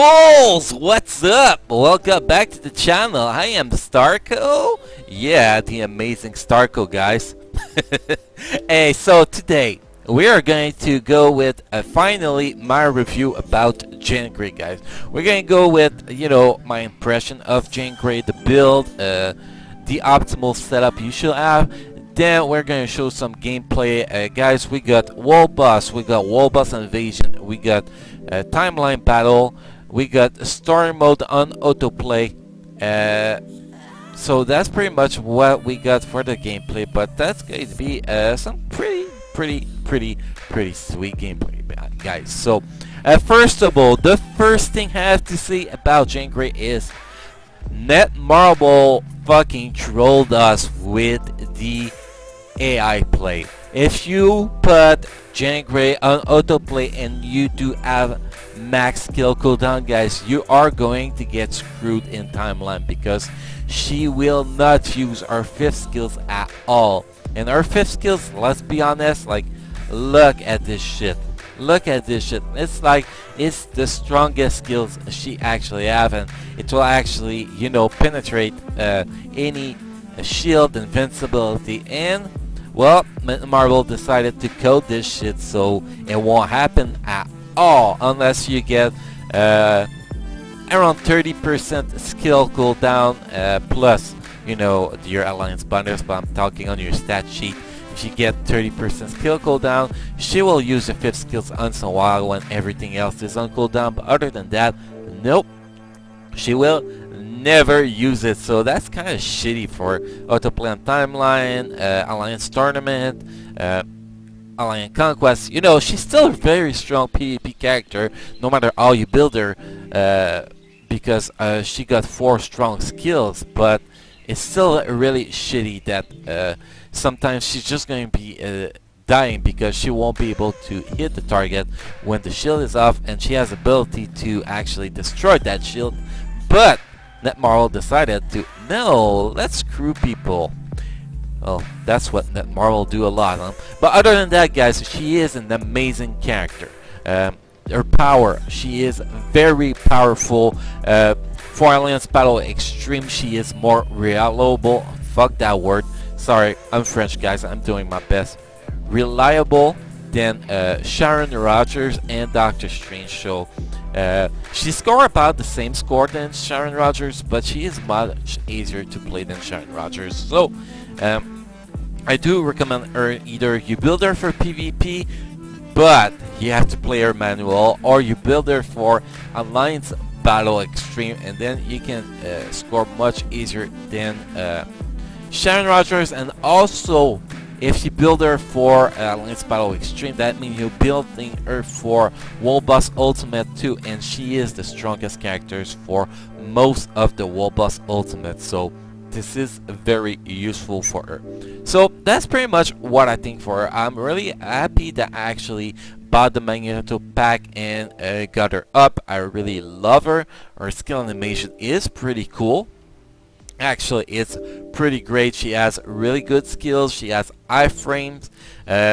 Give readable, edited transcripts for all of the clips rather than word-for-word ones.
Bulls! What's up? Welcome back to the channel. I am Starco. Yeah, the amazing Starco, guys. Hey, so today we are going to go with finally my review about Jane Grey, guys. We're going to go with, you know, my impression of Jane Grey, the build, the optimal setup you should have. Then we're going to show some gameplay. Guys, we got wall boss, invasion, we got timeline battle, we got story mode on autoplay. So that's pretty much what we got for the gameplay, but that's going to be some pretty sweet gameplay, guys. So first of all, the first thing I have to say about Jane Grey is Netmarble fucking trolled us with the AI play. If you put Jane Grey on autoplay and you do have max skill cooldown, guys, you are going to get screwed in timeline because she will not use our 5th skills at all. And our 5th skills, let's be honest, like, look at this shit. Look at this shit. It's like it's the strongest skills she actually have, and it will actually, you know, penetrate any shield invincibility. And well, Marvel decided to code this shit so it won't happen at all unless you get around 30% skill cooldown plus, you know, your alliance bundles. But I'm talking on your stat sheet. If you get 30% skill cooldown, she will use the 5th skills once in a while when everything else is on cooldown. But other than that, nope, she will never use it. So that's kind of shitty for autoplay on timeline, alliance tournament, alliance conquest. You know, she's still a very strong PvP character, no matter how you build her, because she got 4 strong skills. But it's still really shitty that sometimes she's just going to be dying because she won't be able to hit the target when the shield is off, and she has ability to actually destroy that shield. But Netmarble decided to, no, let's screw people. Well, that's what Netmarble do a lot, huh? But other than that, guys, she is an amazing character. Her power, she is very powerful. For Alliance Battle Extreme, she is more reliable. Fuck that word. Sorry, I'm French, guys. I'm doing my best. Reliable than Sharon Rogers and Doctor Strange. So she scored about the same score than Sharon Rogers, but she is much easier to play than Sharon Rogers. So I do recommend her. Either you build her for PvP, but you have to play her manual, or you build her for Alliance Battle Extreme, and then you can score much easier than Sharon Rogers. And also, if you build her for Alliance Battle Extreme, that means you're building her for Wall Boss Ultimate too, and she is the strongest characters for most of the Wall Boss Ultimate. So this is very useful for her. So that's pretty much what I think for her. I'm really happy that I actually bought the Magneto pack and got her up. I really love her. Her skill animation is pretty cool. Actually, it's pretty great. She has really good skills. She has iframes.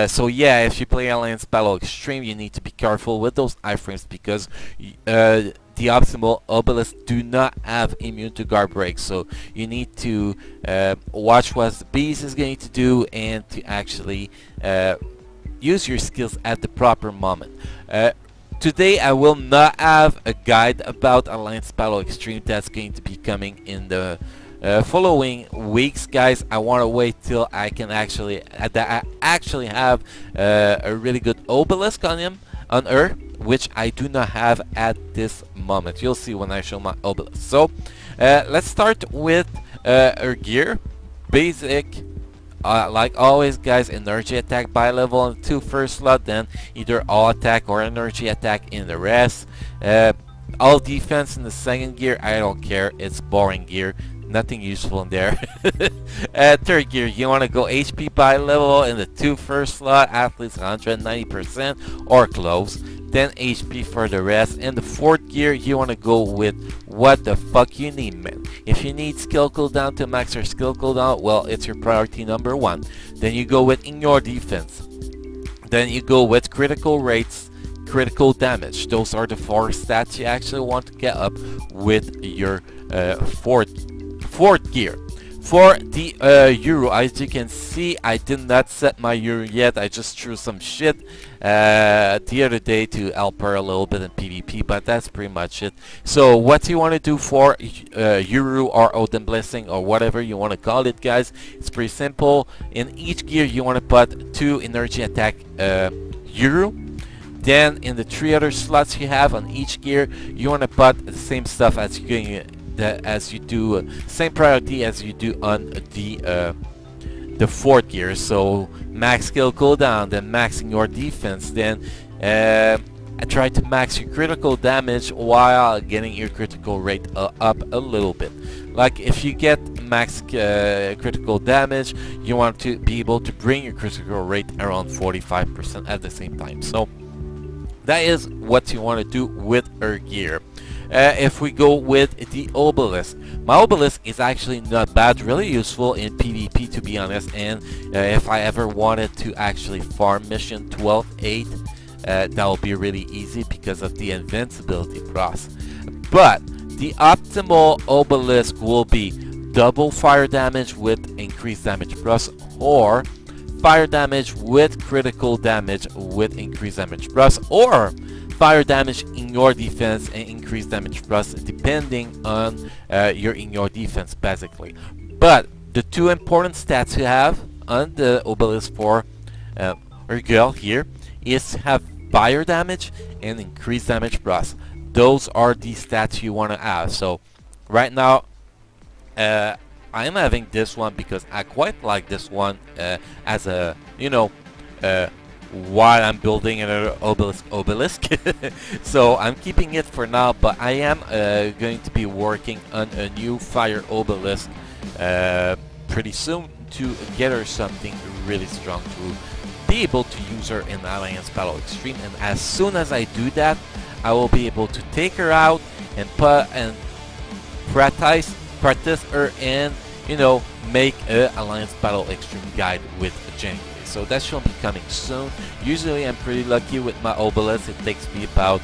So yeah, if you play Alliance Battle Extreme, you need to be careful with those iframes because the optimal Obelisk do not have immune to guard breaks. So you need to watch what the beast is going to do and to actually use your skills at the proper moment. Today I will not have a guide about Alliance Battle Extreme. That's going to be coming in the following weeks, guys. I want to wait till I can actually have a really good Obelisk on her, which I do not have at this moment. You'll see when I show my Obelisk. So let's start with her gear. Basic, like always, guys, energy attack by level on 2 first slot, then either all attack or energy attack in the rest. All defense in the 2nd gear. I don't care, it's boring gear, nothing useful in there. 3rd gear, you want to go HP by level in the 2 first slot, at least 190% or close, then HP for the rest. In the 4th gear, you want to go with what the fuck you need, man. If you need skill cooldown to max your skill cooldown, well, it's your priority number 1. Then you go with ignore defense. Then you go with critical rates, critical damage. Those are the 4 stats you actually want to get up with your fourth gear. For the Euro, as you can see, I did not set my Euro yet. I just threw some shit the other day to help her a little bit in PvP, but that's pretty much it. So what you want to do for Euro or Odin Blessing or whatever you want to call it, guys, it's pretty simple. In each gear you want to put 2 energy attack Euro. Then in the 3 other slots you have on each gear, you want to put the same stuff as you do same priority as you do on the 4th gear. So max skill cooldown, then maxing your defense, then I try to max your critical damage while getting your critical rate up a little bit. Like if you get max critical damage, you want to be able to bring your critical rate around 45% at the same time. So that is what you want to do with her gear. If we go with the Obelisk, my Obelisk is actually not bad, really useful in PvP to be honest, and if I ever wanted to actually farm mission 12-8, that will be really easy because of the invincibility cross. But the optimal Obelisk will be double fire damage with increased damage plus, or fire damage with critical damage with increased damage plus, or fire damage in your defense and increased damage plus, depending on your in your defense basically. But the 2 important stats you have on the Obelisk for our girl here is to have fire damage and increased damage plus. Those are the stats you want to have. So right now I'm having this one because I quite like this one as a, you know, while I'm building another obelisk. So I'm keeping it for now, but I am going to be working on a new fire obelisk pretty soon to get her something really strong to be able to use her in Alliance Battle Extreme. And as soon as I do that, I will be able to take her out and practice her and, you know, make a Alliance Battle Extreme guide with January. So that should be coming soon. Usually I'm pretty lucky with my Obelisk. It takes me about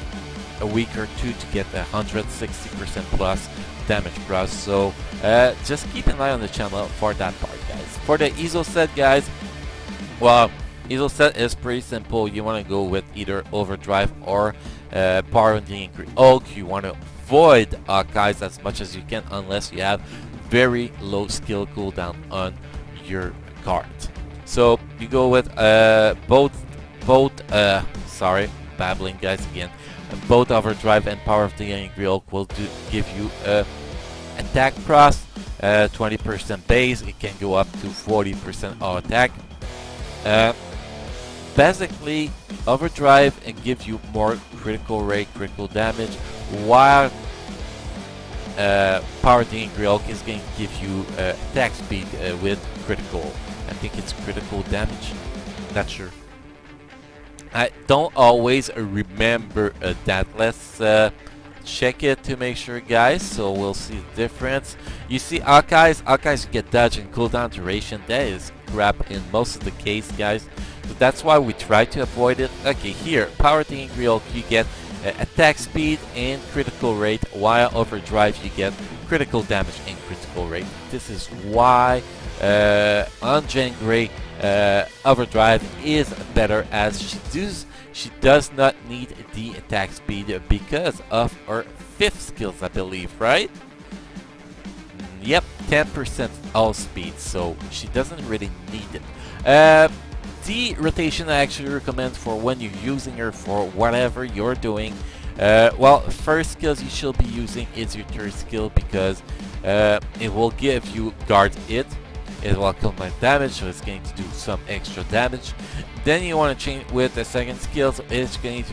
a week or 2 to get 160% plus damage plus. So just keep an eye on the channel for that part, guys. For the ESO set, guys, well, ESO set is pretty simple. You want to go with either Overdrive or Power of the Angry Oak. You want to avoid Hawkeyes as much as you can unless you have very low skill cooldown on your card. So you go with sorry, babbling guys again. Both Overdrive and Power of the Angry Oak will give you attack cross, 20% base. It can go up to 40% all attack. Basically, Overdrive and gives you more critical rate, critical damage, while Power of the Angry Oak is going to give you attack speed with critical. I think it's critical damage. Not sure. I don't always remember that. Let's check it to make sure, guys. So we'll see the difference. You see Hawkeyes get dodge and cooldown duration. That is crap in most of the case, guys. So that's why we try to avoid it. Okay, here, Power of the Angry Oak, you get attack speed and critical rate, while Overdrive you get critical damage and critical rate. This is why on Jean Grey Overdrive is better, as she does not need the attack speed because of her 5th skills, I believe, right? Yep, 10% all speed, so she doesn't really need it. The rotation I actually recommend for when you're using her for whatever you're doing. Well, first skills you should be using is your 3rd skill, because it will give you guard hit. It will combine damage, so it's going to do some extra damage. Then you want to change with the 2nd skill, so it's going to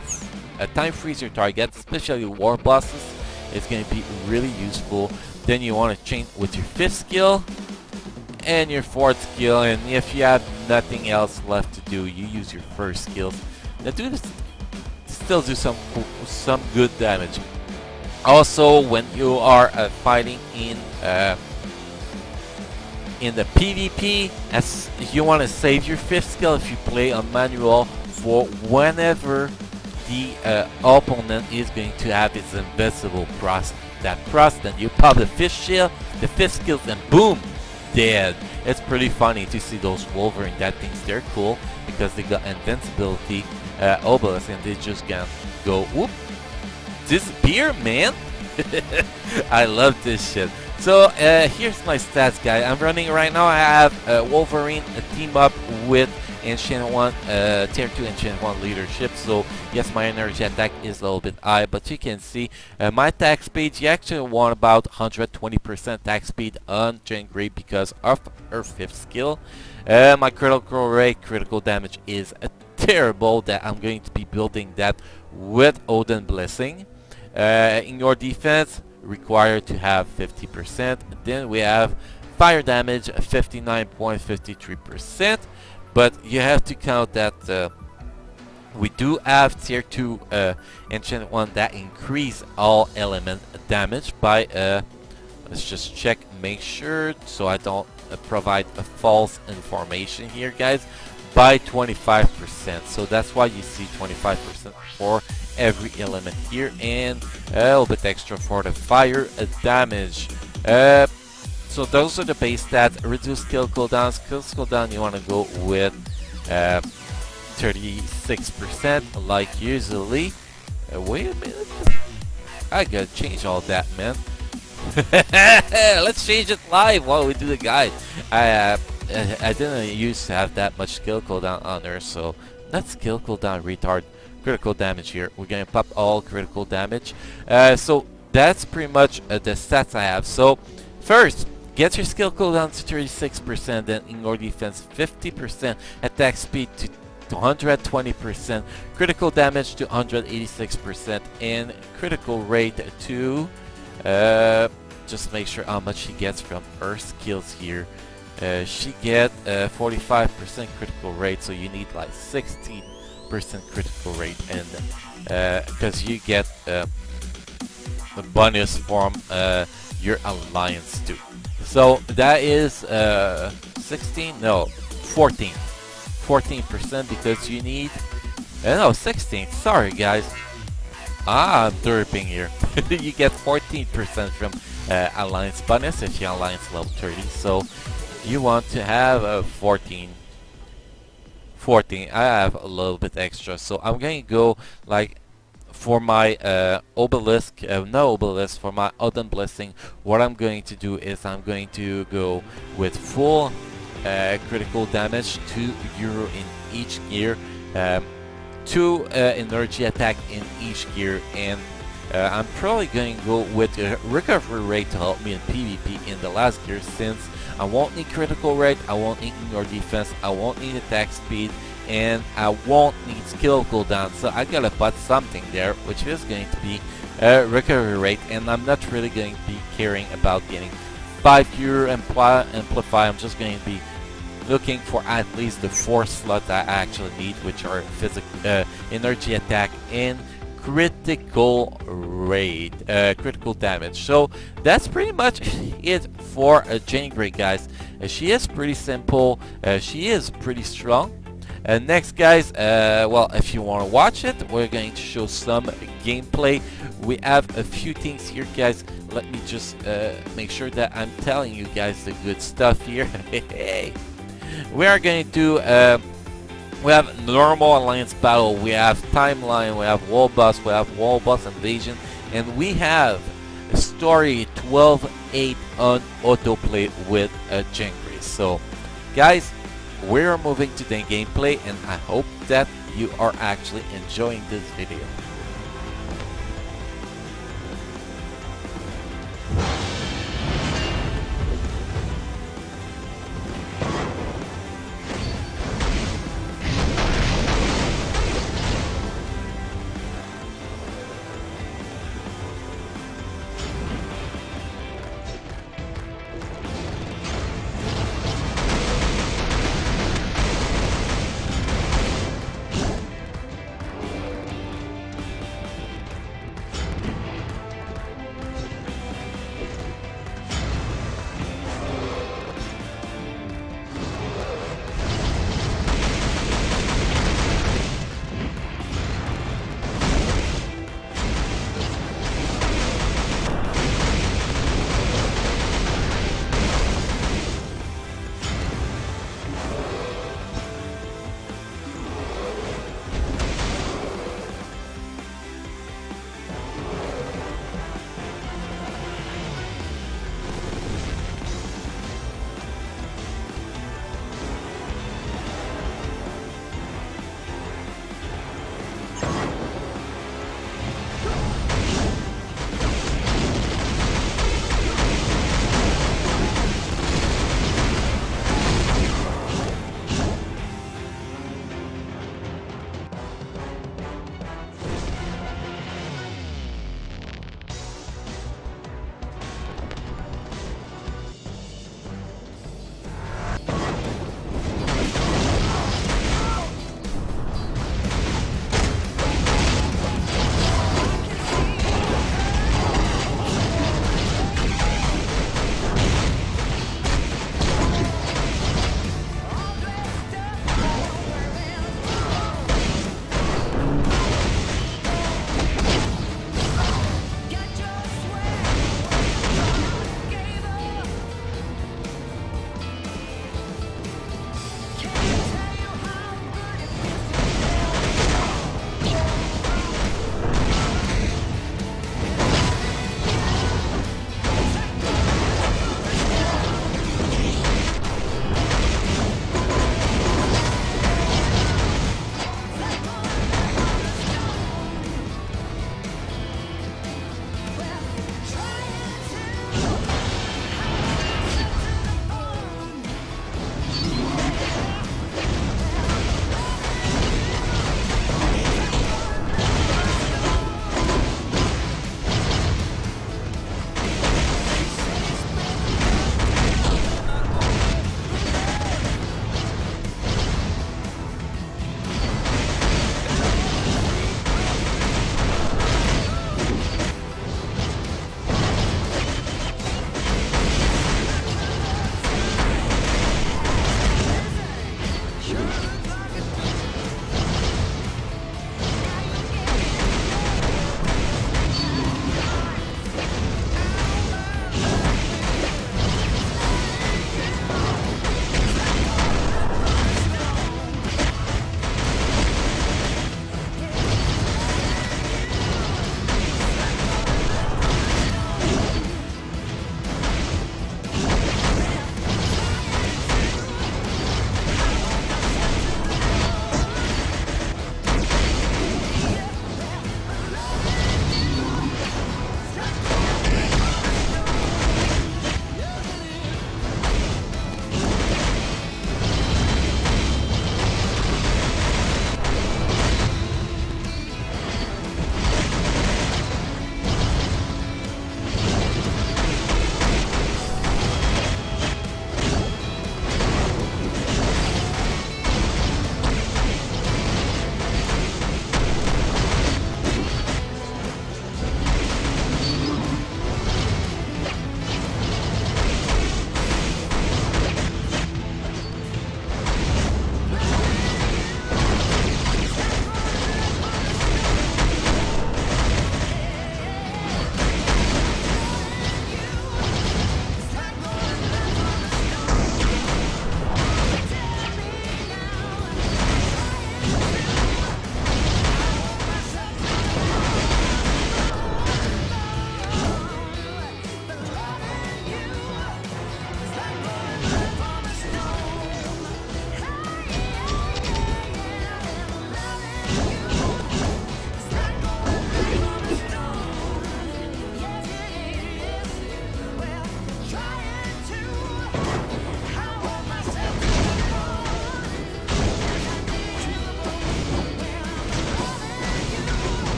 time freeze your target, especially war bosses. It's going to be really useful. Then you want to change with your 5th skill and your 4th skill, and if you have nothing else left to do, you use your 1st skills. Now do this, still do some good damage. Also, when you are fighting in the PvP, as you want to save your 5th skill if you play on manual for whenever the opponent is going to have his invisible frost. That frost, then you pop the fifth shield, the fifth skills, and boom, dead. It's pretty funny to see those Wolverine that thinks they're cool because they got invincibility obelisk, and they just can go whoop, disappear, man. I love this shit. So here's my stats, guys. I'm running right now. I have Wolverine team up with Ancient 1, Tier 2 Ancient 1 leadership. So yes, my energy attack is a little bit high, but you can see my attack speed, you actually want about 120% attack speed on Jane Grey because of her 5th skill. My critical rate, critical damage is terrible, that I'm going to be building that with Odin Blessing. In your defense, required to have 50%. Then we have fire damage 59.53%, but you have to count that we do have tier 2 enchant 1 that increase all element damage by let's just check, make sure so I don't provide a false information here, guys, by 25%. So that's why you see 25% for every element here, and a little bit extra for the fire damage. So those are the base stats. Reduce skill cooldown. Skill cooldown, you want to go with 36% like usually. Wait a minute, I gotta change all that, man. Let's change it live while we do the guide. I didn't used to have that much skill cooldown on there, so let's skill cooldown retard critical damage here. We're gonna pop all critical damage. So that's pretty much the stats I have. So first, get your skill cooldown to 36%, then in your defense 50%, attack speed to 120%, critical damage to 186%, and critical rate to just make sure how much she gets from her skills here. She get 45% critical rate, so you need like 16% critical rate, and because you get a bonus from your alliance too. So that is 16, no, 14% because you need no, 16, sorry guys, I'm derping here. You get 14% from alliance bonus if you alliance level 30, so you want to have a 14. I have a little bit extra, so I'm going to go like for my obelisk, no obelisk, for my Odin Blessing. What I'm going to do is I'm going to go with full critical damage, 2 euro in each gear, 2 energy attack in each gear, and I'm probably going to go with a recovery rate to help me in PvP in the last gear, since I won't need critical rate, I won't need your defense, I won't need attack speed, and I won't need skill cooldown. So I gotta put something there, which is going to be recovery rate, and I'm not really going to be caring about getting 5 gear amplify. I'm just going to be looking for at least the 4 slots I actually need, which are physical, energy attack, and critical rate, critical damage. So that's pretty much it for Jane Grey, guys. She is pretty simple, she is pretty strong. Next, guys, well, if you want to watch it, we're going to show some gameplay. We have a few things here, guys. Let me just make sure that I'm telling you guys the good stuff here. We are going to do we have normal alliance battle, we have timeline, we have wall boss, we have wall boss invasion, and we have a story 12-8 on autoplay with Jane Grey. So guys, we're moving to the gameplay, and I hope that you are actually enjoying this video.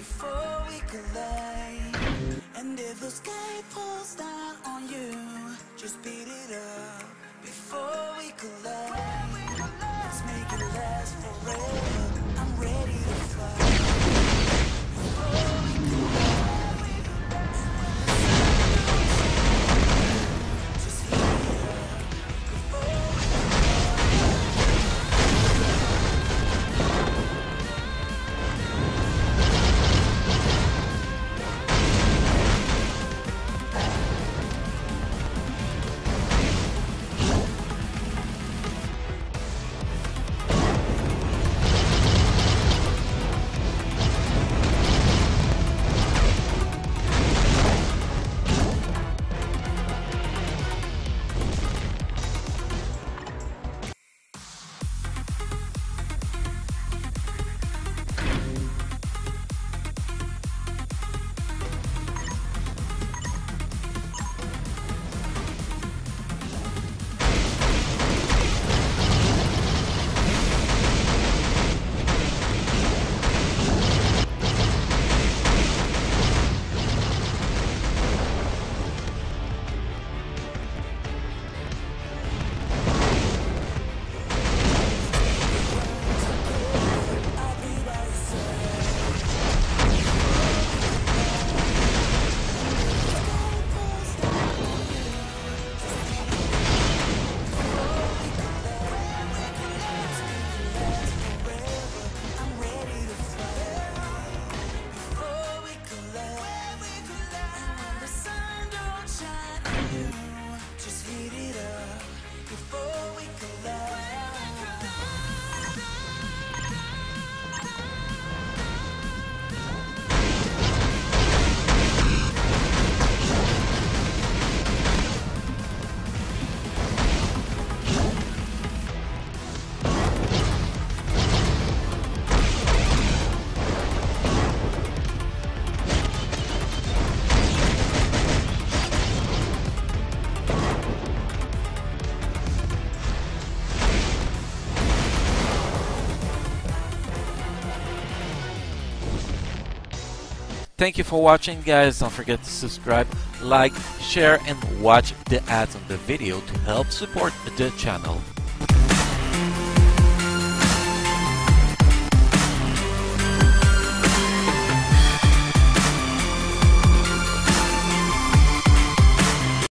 before we collide. And if the sky falls down on you, just beat it up before we collide. Let's make it last forever. I'm ready to fly. Before we collide, just heat it up before we Thank you for watching, guys. Don't forget to subscribe, like, share, and watch the ads on the video to help support the channel.